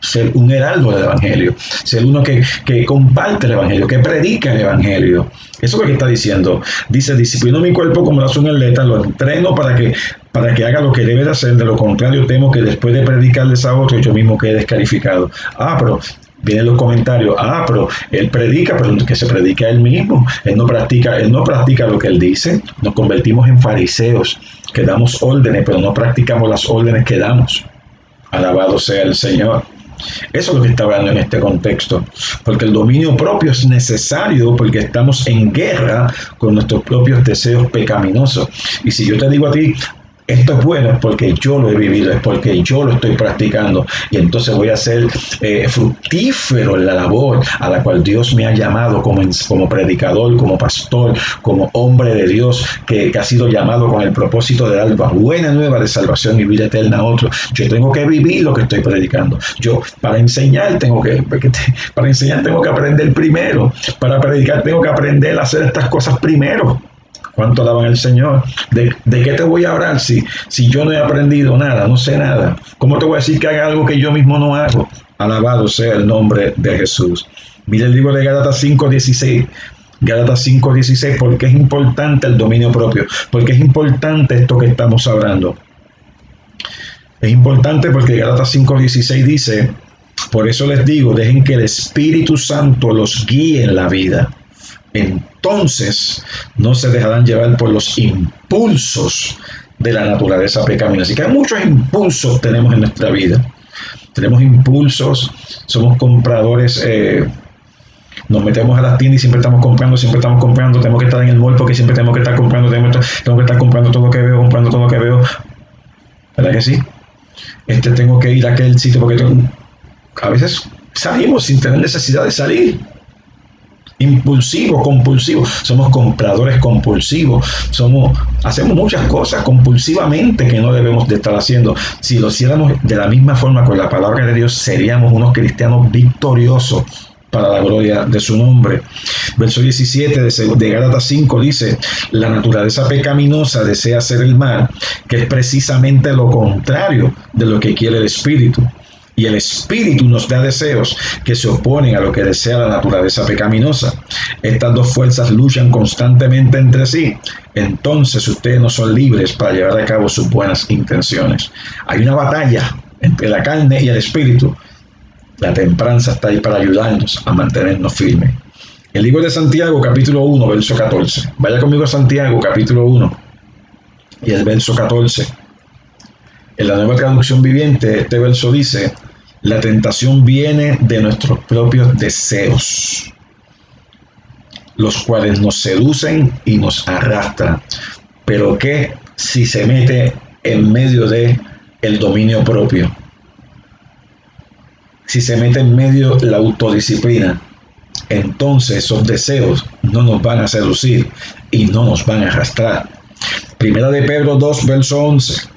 Ser un heraldo del Evangelio, ser uno que comparte el Evangelio, que predica el Evangelio. Eso es lo que está diciendo. Dice, disciplino mi cuerpo como lo hace un atleta, lo entreno para que haga lo que debe de hacer, de lo contrario temo que después de predicarles a otros yo mismo quede descalificado. Pero vienen los comentarios, pero él predica, pero que se predica él mismo, él no practica lo que él dice. Nos convertimos en fariseos, que damos órdenes, pero no practicamos las órdenes que damos. Alabado sea el Señor. Eso es lo que está hablando en este contexto, porque el dominio propio es necesario porque estamos en guerra con nuestros propios deseos pecaminosos. Y si yo te digo a ti, esto es bueno, es porque yo lo he vivido, es porque yo lo estoy practicando y entonces voy a ser fructífero en la labor a la cual Dios me ha llamado como predicador, como pastor, como hombre de Dios que ha sido llamado con el propósito de dar la buena nueva de salvación y vida eterna a otros. Yo tengo que vivir lo que estoy predicando. Yo para enseñar tengo que aprender primero. Para predicar tengo que aprender a hacer estas cosas primero. ¿Cuánto alaban al Señor? ¿De qué te voy a hablar si yo no he aprendido nada, no sé nada? ¿Cómo te voy a decir que haga algo que yo mismo no hago? Alabado sea el nombre de Jesús. Mira el libro de Gálatas 5:16. Gálatas 5:16, porque es importante el dominio propio, porque es importante esto que estamos hablando. Es importante porque Gálatas 5:16 dice, por eso les digo, dejen que el Espíritu Santo los guíe en la vida. Entonces no se dejarán llevar por los impulsos de la naturaleza pecaminosa. Así que muchos impulsos tenemos en nuestra vida. Tenemos impulsos, somos compradores, nos metemos a las tiendas y siempre estamos comprando, tenemos que estar en el mall porque siempre tenemos que estar comprando, tengo que estar comprando todo lo que veo, ¿verdad que sí? Tengo que ir a aquel sitio porque a veces salimos sin tener necesidad de salir. Impulsivos, compulsivos, somos compradores compulsivos, hacemos muchas cosas compulsivamente que no debemos de estar haciendo. Si lo hiciéramos de la misma forma con la palabra de Dios, seríamos unos cristianos victoriosos para la gloria de su nombre. Verso 17 de Gálatas 5 dice, la naturaleza pecaminosa desea hacer el mal, que es precisamente lo contrario de lo que quiere el Espíritu. Y el Espíritu nos da deseos que se oponen a lo que desea la naturaleza pecaminosa. Estas dos fuerzas luchan constantemente entre sí. Entonces ustedes no son libres para llevar a cabo sus buenas intenciones. Hay una batalla entre la carne y el Espíritu. La templanza está ahí para ayudarnos a mantenernos firmes. El libro de Santiago, capítulo 1, verso 14. Vaya conmigo a Santiago, capítulo 1, y el verso 14. En la Nueva Traducción Viviente, este verso dice, la tentación viene de nuestros propios deseos, los cuales nos seducen y nos arrastran, pero que si se mete en medio de el dominio propio, si se mete en medio la autodisciplina, entonces esos deseos no nos van a seducir y no nos van a arrastrar. Primera de Pedro 2, verso 11.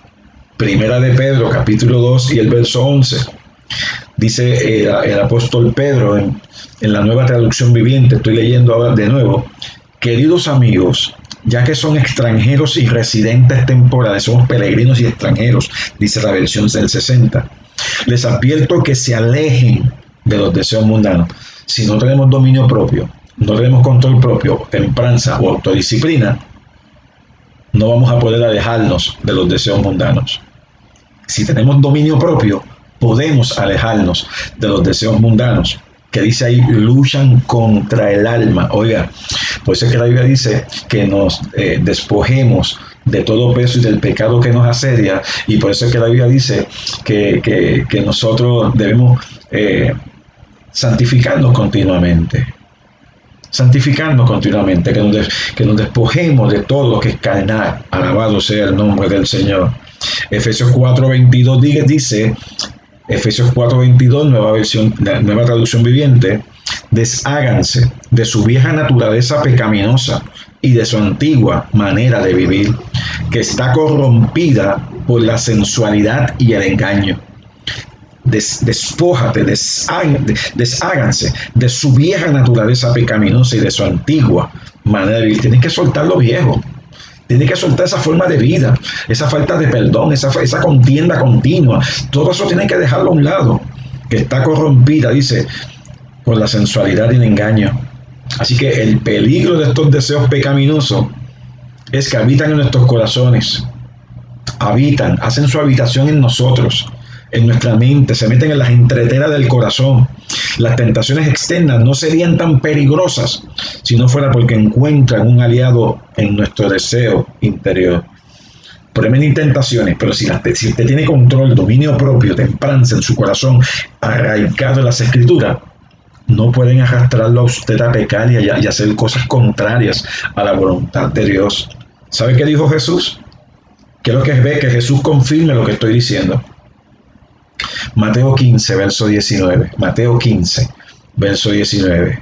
Primera de Pedro, capítulo 2 y el verso 11. Dice el apóstol Pedro en la Nueva Traducción Viviente, estoy leyendo ahora de nuevo, queridos amigos, ya que son extranjeros y residentes temporales, somos peregrinos y extranjeros, dice la versión del 60, les advierto que se alejen de los deseos mundanos. Si no tenemos dominio propio, no tenemos control propio, templanza o autodisciplina, no vamos a poder alejarnos de los deseos mundanos. Si tenemos dominio propio, podemos alejarnos de los deseos mundanos, que dice ahí, luchan contra el alma. Oiga, por eso es que la Biblia dice que nos despojemos de todo peso y del pecado que nos asedia, y por eso es que la Biblia dice que nosotros debemos santificarnos continuamente, que nos despojemos de todo lo que es carnal. Alabado sea el nombre del Señor. Efesios 4:22 dice, Efesios 4:22, nueva traducción viviente. Desháganse de su vieja naturaleza pecaminosa y de su antigua manera de vivir, que está corrompida por la sensualidad y el engaño. Despójate, desháganse de su vieja naturaleza pecaminosa y de su antigua manera de vivir. Tienes que soltar lo viejo. Tienes que soltar esa forma de vida, esa falta de perdón, esa contienda continua. Todo eso tienes que dejarlo a un lado, que está corrompida, dice, por la sensualidad y el engaño. Así que el peligro de estos deseos pecaminosos es que habitan en nuestros corazones, hacen su habitación en nosotros, en nuestra mente, se meten en las entreteras del corazón. Las tentaciones externas no serían tan peligrosas si no fuera porque encuentran un aliado en nuestro deseo interior. Pueden tentaciones, pero si usted tiene control, dominio propio, templanza en su corazón, arraigado en las escrituras, no pueden arrastrarlo a usted a pecar y a hacer cosas contrarias a la voluntad de Dios. ¿Sabe qué dijo Jesús? Quiero que ve que Jesús confirme lo que estoy diciendo. Mateo 15, verso 19. Mateo 15, verso 19.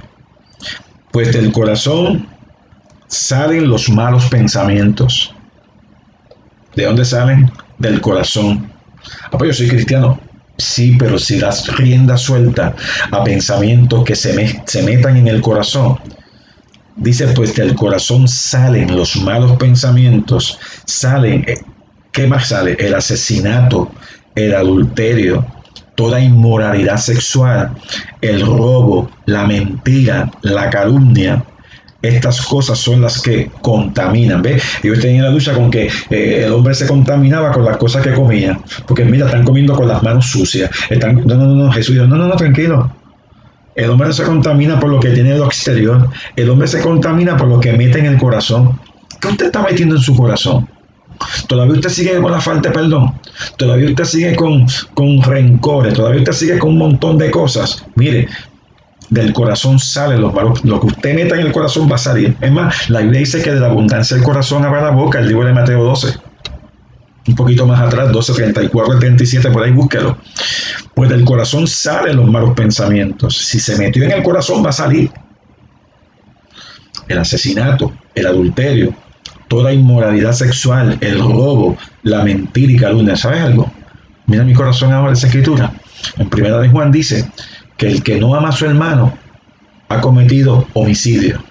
Pues del corazón salen los malos pensamientos. ¿De dónde salen? Del corazón. Pues yo soy cristiano. Sí, pero si das rienda suelta a pensamientos que se metan en el corazón, dice, pues del corazón salen los malos pensamientos, ¿qué más sale? El asesinato, el adulterio, toda inmoralidad sexual, el robo, la mentira, la calumnia. Estas cosas son las que contaminan. ¿Ves? Ellos tenían la lucha con que el hombre se contaminaba con las cosas que comía. Porque mira, están comiendo con las manos sucias. No, Jesús dijo, no, tranquilo. El hombre no se contamina por lo que tiene en lo exterior. El hombre se contamina por lo que mete en el corazón. ¿Qué usted está metiendo en su corazón? Todavía usted sigue con la falta de perdón. Todavía usted sigue con rencores. Todavía usted sigue con un montón de cosas. Mire, del corazón sale los malos. Lo que usted meta en el corazón va a salir. Es más, la Biblia dice que de la abundancia del corazón habla la boca. El libro de Mateo 12. Un poquito más atrás, 12, 34 al 37, por ahí búsquelo. Pues del corazón salen los malos pensamientos. Si se metió en el corazón va a salir el asesinato, el adulterio, toda inmoralidad sexual, el robo, la mentira y calumnia. ¿Sabes algo? Mira mi corazón ahora esa escritura. En 1 de Juan dice que el que no ama a su hermano ha cometido homicidio.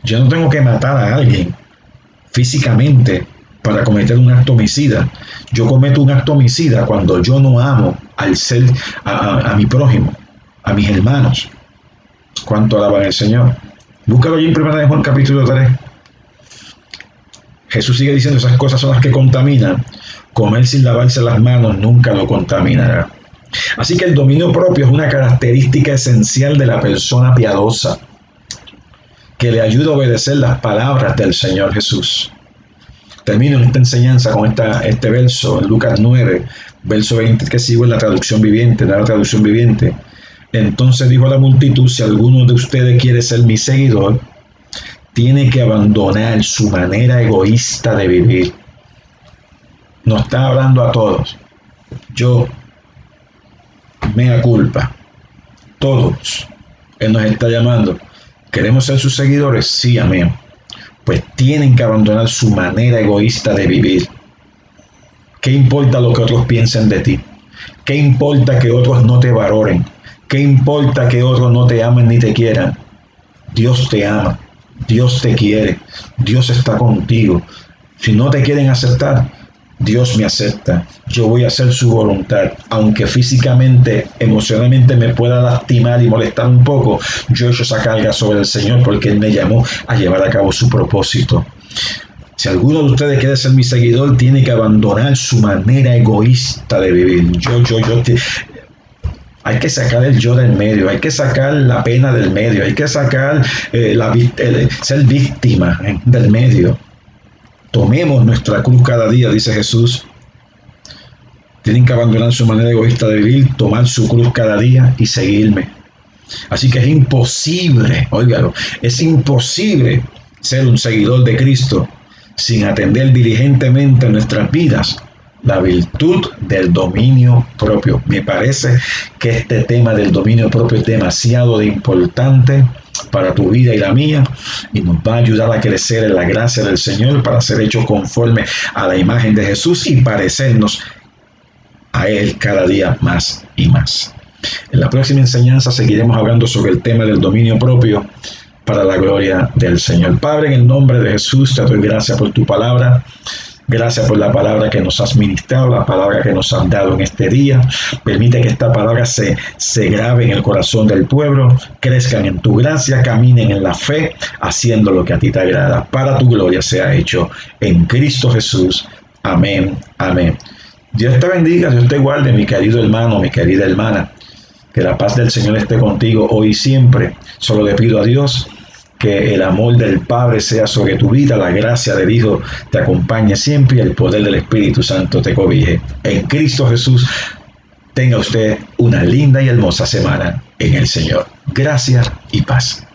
Yo no tengo que matar a alguien físicamente para cometer un acto homicida. Yo cometo un acto homicida cuando yo no amo al ser, a mi prójimo, a mis hermanos. ¿Cuánto alaban al Señor? Búscalo allí en 1 de Juan capítulo 3. Jesús sigue diciendo, esas cosas son las que contaminan. Comer sin lavarse las manos nunca lo contaminará. Así que el dominio propio es una característica esencial de la persona piadosa que le ayuda a obedecer las palabras del Señor Jesús. Termino esta enseñanza con este verso, en Lucas 9, verso 20, que sigo en la traducción viviente, en la traducción viviente. Entonces dijo a la multitud, si alguno de ustedes quiere ser mi seguidor, tiene que abandonar su manera egoísta de vivir. Nos está hablando a todos. Yo, mea culpa. Todos. Él nos está llamando. ¿Queremos ser sus seguidores? Sí, amén. Pues tienen que abandonar su manera egoísta de vivir. ¿Qué importa lo que otros piensen de ti? ¿Qué importa que otros no te valoren? ¿Qué importa que otros no te amen ni te quieran? Dios te ama. Dios te quiere, Dios está contigo. Si no te quieren aceptar, Dios me acepta. Yo voy a hacer su voluntad. Aunque físicamente, emocionalmente me pueda lastimar y molestar un poco, yo echo esa carga sobre el Señor porque Él me llamó a llevar a cabo su propósito. Si alguno de ustedes quiere ser mi seguidor, tiene que abandonar su manera egoísta de vivir. Hay que sacar el yo del medio, hay que sacar la pena del medio, hay que sacar ser víctima del medio. Tomemos nuestra cruz cada día, dice Jesús. Tienen que abandonar su manera egoísta de vivir, tomar su cruz cada día y seguirme. Así que es imposible, óigalo, es imposible ser un seguidor de Cristo sin atender diligentemente nuestras vidas la virtud del dominio propio. Me parece que este tema del dominio propio es demasiado importante para tu vida y la mía, y nos va a ayudar a crecer en la gracia del Señor para ser hecho conforme a la imagen de Jesús y parecernos a Él cada día más y más. En la próxima enseñanza seguiremos hablando sobre el tema del dominio propio para la gloria del Señor. Padre, en el nombre de Jesús te doy gracias por tu palabra. Gracias por la palabra que nos has ministrado, la palabra que nos has dado en este día. Permite que esta palabra se grabe en el corazón del pueblo, crezcan en tu gracia, caminen en la fe, haciendo lo que a ti te agrada. Para tu gloria sea hecho en Cristo Jesús. Amén, amén. Dios te bendiga, Dios te guarde, mi querido hermano, mi querida hermana. Que la paz del Señor esté contigo hoy y siempre. Solo le pido a Dios que el amor del Padre sea sobre tu vida, la gracia del Hijo te acompañe siempre y el poder del Espíritu Santo te cobije. En Cristo Jesús, tenga usted una linda y hermosa semana en el Señor. Gracias y paz.